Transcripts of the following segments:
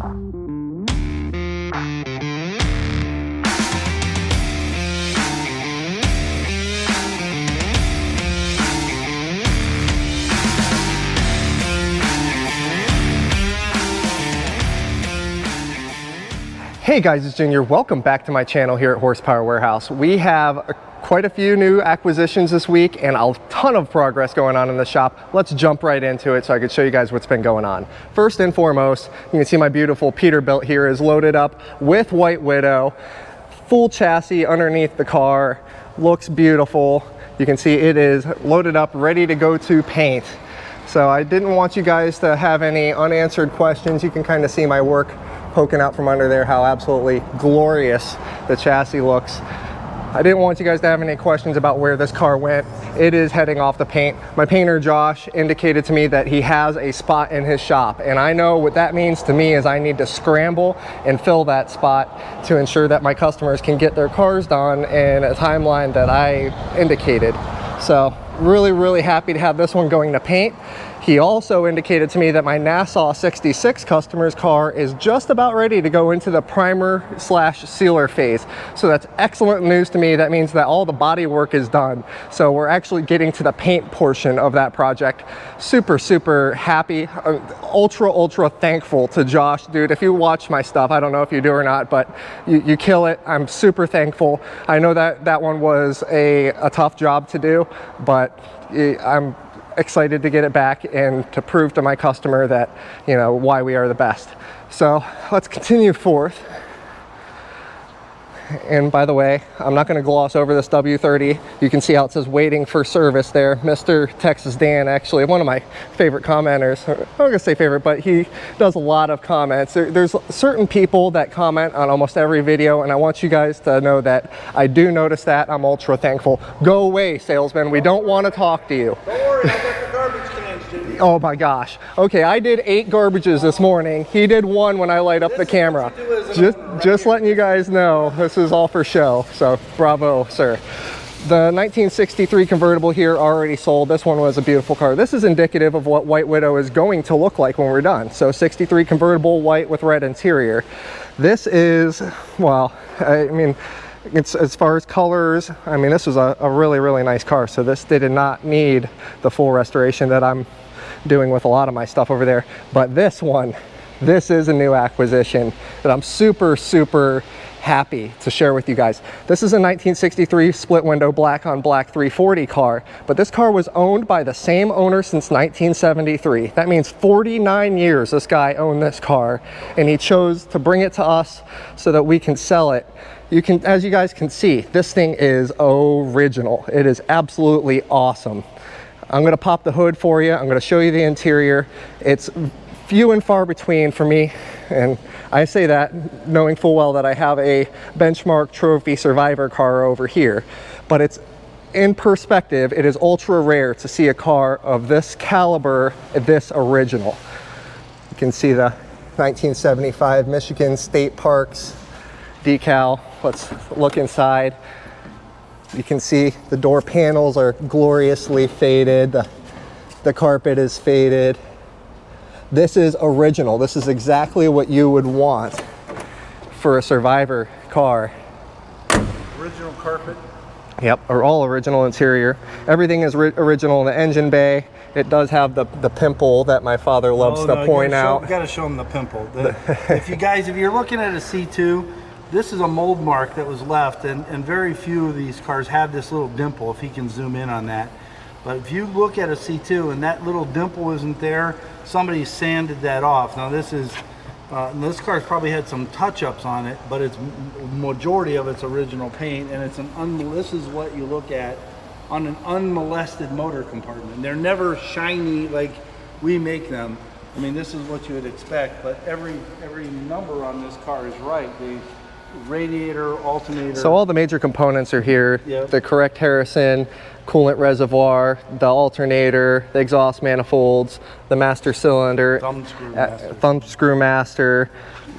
Hey guys, it's Junior. Welcome back to my channel here at Horsepower Warehouse. We have quite a few new acquisitions this week and a ton of progress going on in the shop. Let's jump right into it so I can show you guys what's been going on. First and foremost, you can see my beautiful Peterbilt here is loaded up with White Widow. Full chassis underneath the car. Looks beautiful. You can see it is loaded up, ready to go to paint. So I didn't want you guys to have any unanswered questions. You can kind of see my work poking out from under there, how absolutely glorious the chassis looks. I didn't want you guys to have any questions about where this car went. It is heading off the paint. My painter Josh indicated to me that he has a spot in his shop, and I know what that means to me is I need to scramble and fill that spot to ensure that my customers can get their cars done in a timeline that I indicated. So really happy to have this one going to paint. He also indicated to me that my Nassau 66 customer's car is just about ready to go into the primer slash sealer phase. So that's excellent news to me. That means that all the body work is done. So we're actually getting to the paint portion of that project. Super happy. Ultra thankful to Josh. Dude, if you watch my stuff, I don't know if you do or not, but you kill it. I'm super thankful. I know that one was a tough job to do, but I'm excited to get it back and to prove to my customer that, you know, why we are the best. So let's continue forth. And by the way, I'm not going to gloss over this W30. You can see how it says waiting for service there. Mr. Texas Dan, actually one of my favorite commenters. I'm not going to say favorite, but he does a lot of comments. There's certain people that comment on almost every video, and I want you guys to know that I do notice that. I'm ultra thankful. Go away, salesman. We don't want to talk to you. Don't worry, I got the garbage cans, Jimmy. Oh my gosh. Okay, I did 8 garbages this morning. He did 1 when I light up the camera. Just letting you guys know, this is all for show. So bravo, sir. The 1963 convertible here already sold. This one was a beautiful car. This is indicative of what White Widow is going to look like when we're done. So 63 convertible, white with red interior. This is, well, I mean, it's, as far as colors, I mean, this was a really nice car. So this did not need the full restoration that I'm doing with a lot of my stuff over there. But this one, this is a new acquisition that I'm super happy to share with you guys. This is a 1963 split window black on black 340 car, but this car was owned by the same owner since 1973. That means 49 years this guy owned this car, and he chose to bring it to us so that we can sell it. You can, as you guys can see, this thing is original. It is absolutely awesome. I'm going to pop the hood for you. I'm going to show you the interior. It's few and far between for me, and I say that knowing full well that I have a benchmark trophy survivor car over here, but it's in perspective, it is ultra rare to see a car of this caliber, this original. You can see the 1975 Michigan State Parks decal. Let's look inside. You can see the door panels are gloriously faded. The carpet is faded. This is original. This is exactly what you would want for a survivor car. Original carpet. Yep, or all original interior. Everything is original in the engine bay. It does have the pimple that my father loves to point out. You gotta show them the pimple. If you're looking at a C2, this is a mold mark that was left, and very few of these cars have this little dimple, if he can zoom in on that. But if you look at a C2 and that little dimple isn't there, somebody sanded that off. Now this car's probably had some touch-ups on it, but it's majority of its original paint, and this is what you look at on an unmolested motor compartment. They're never shiny like we make them. I mean, this is what you would expect, but every number on this car is right. The radiator, alternator. So all the major components are here. Yep. The correct Harrison coolant reservoir, the alternator, the exhaust manifolds, the master cylinder, thumb screw master,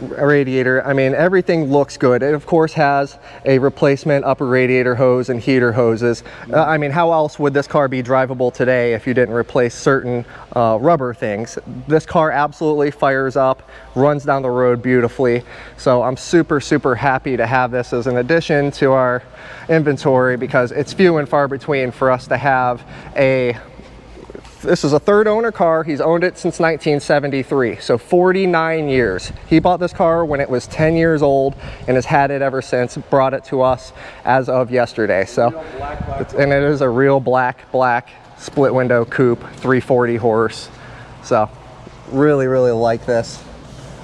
radiator. I mean, everything looks good. It of course has a replacement upper radiator hose and heater hoses. I mean, how else would this car be drivable today if you didn't replace certain rubber things? This car absolutely fires up, runs down the road beautifully. So I'm super happy to have this as an addition to our inventory, because it's few and far between for us to have a, this is a third owner car. He's owned it since 1973, so 49 years. He bought this car when it was 10 years old and has had it ever since, brought it to us as of yesterday. So, and it is a real black split window coupe, 340 horse. So really like this.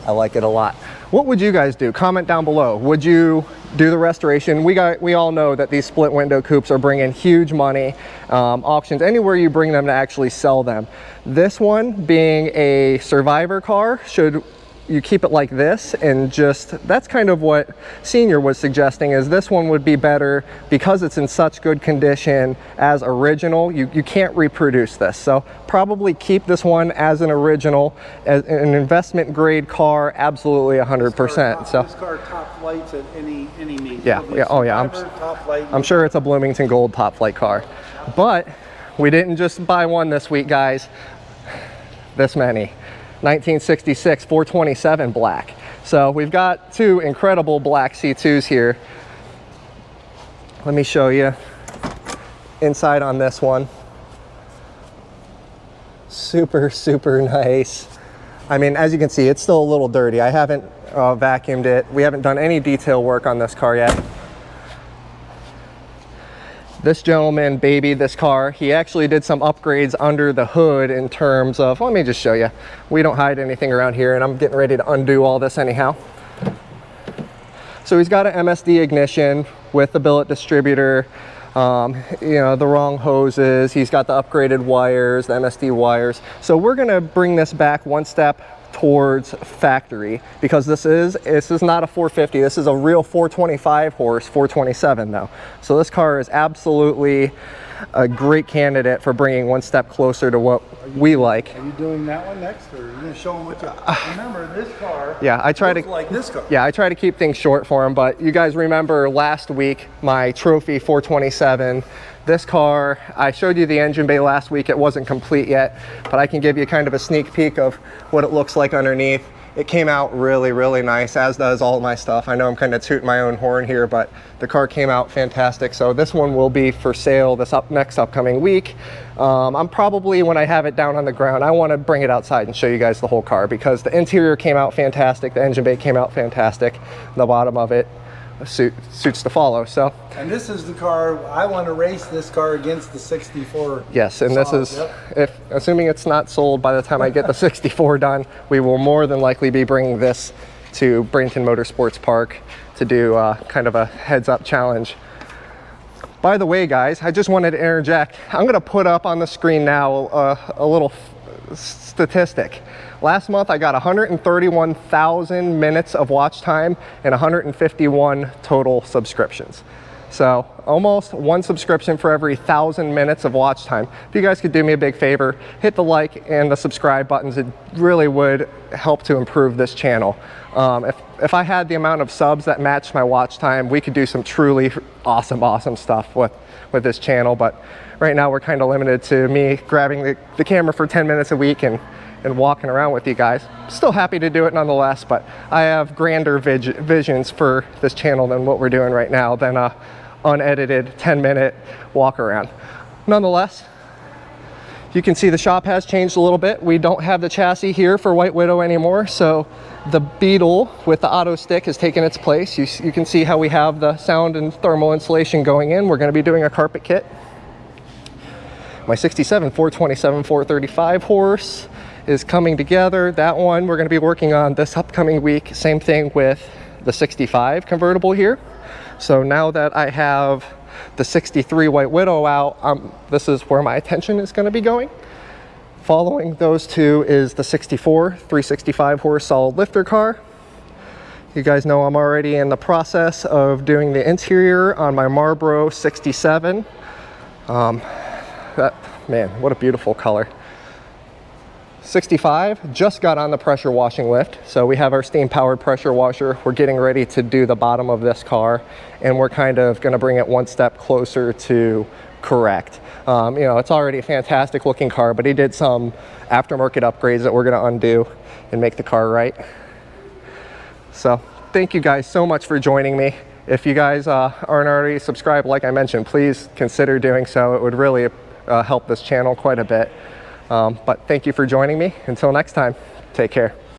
I like it a lot. What would you guys do? Comment down below. Would you do the restoration? We all know that these split window coupes are bringing huge money. Auctions, anywhere you bring them to actually sell them. This one being a survivor car, should you keep it like this, and just, that's kind of what Senior was suggesting, is this one would be better because it's in such good condition as original. You can't reproduce this, so probably keep this one as an original, as an investment grade car, absolutely 100%. So this car top flights at any meet. Yeah, oh yeah, I'm sure it's a Bloomington Gold top flight car. But we didn't just buy one this week, guys. This many. 1966 427 black. So we've got two incredible black C2s here. Let me show you inside on this one. Super nice. I mean, as you can see, it's still a little dirty. I haven't vacuumed it. We haven't done any detail work on this car yet. This gentleman babied this car. He actually did some upgrades under the hood in terms of, let me just show you. We don't hide anything around here, and I'm getting ready to undo all this anyhow. So he's got an MSD ignition with the billet distributor, you know, the wrong hoses. He's got the upgraded wires, the MSD wires. So we're gonna bring this back one step towards factory, because this is not a 450. This is a real 425 horse, 427 though. So this car is absolutely a great candidate for bringing one step closer to what we like. Are you doing that one next, or are you gonna show them what you remember? This car, yeah, I try to like this car. Yeah, I try to keep things short for him. But you guys remember last week my trophy 427. This car, I showed you the engine bay last week. It wasn't complete yet, but I can give you kind of a sneak peek of what it looks like underneath. It came out really nice, as does all my stuff. I know I'm kind of tooting my own horn here, but the car came out fantastic. So this one will be for sale this next upcoming week. I'm probably, when I have it down on the ground, I want to bring it outside and show you guys the whole car, because the interior came out fantastic, the engine bay came out fantastic, the bottom of it suits to follow. So, and this is the car I want to race, this car against the 64. Yes, and this is, if assuming it's not sold by the time I get the 64 done, we will more than likely be bringing this to Bradenton Motorsports Park to do kind of a heads up challenge. By the way, guys, I just wanted to interject. I'm going to put up on the screen now a little statistic. Last month I got 131,000 minutes of watch time and 151 total subscriptions. So almost one subscription for every 1,000 minutes of watch time. If you guys could do me a big favor, hit the like and the subscribe buttons. It really would help to improve this channel. If I had the amount of subs that matched my watch time, we could do some truly awesome stuff with this channel. But right now we're kind of limited to me grabbing the camera for 10 minutes a week and walking around with you guys. Still happy to do it nonetheless, but I have grander visions for this channel than what we're doing right now, than a unedited 10-minute walk around. Nonetheless, you can see the shop has changed a little bit. We don't have the chassis here for White Widow anymore, so the Beetle with the auto stick has taken its place. You can see how we have the sound and thermal insulation going in. We're going to be doing a carpet kit. My 67 427 435 horse is coming together. That one we're going to be working on this upcoming week. Same thing with the 65 convertible here. So now that I have the 63 White Widow out, this is where my attention is going to be going. Following those two is the 64 365 horse solid lifter car. You guys know I'm already in the process of doing the interior on my Marlboro 67. Man, what a beautiful color. 65 just got on the pressure washing lift, so we have our steam powered pressure washer. We're getting ready to do the bottom of this car, and we're kind of going to bring it one step closer to correct. You know, it's already a fantastic looking car, but he did some aftermarket upgrades that we're going to undo and make the car right. So thank you guys so much for joining me. If you guys aren't already subscribed, like I mentioned, please consider doing so. It would really help this channel quite a bit. But thank you for joining me. Until next time, take care.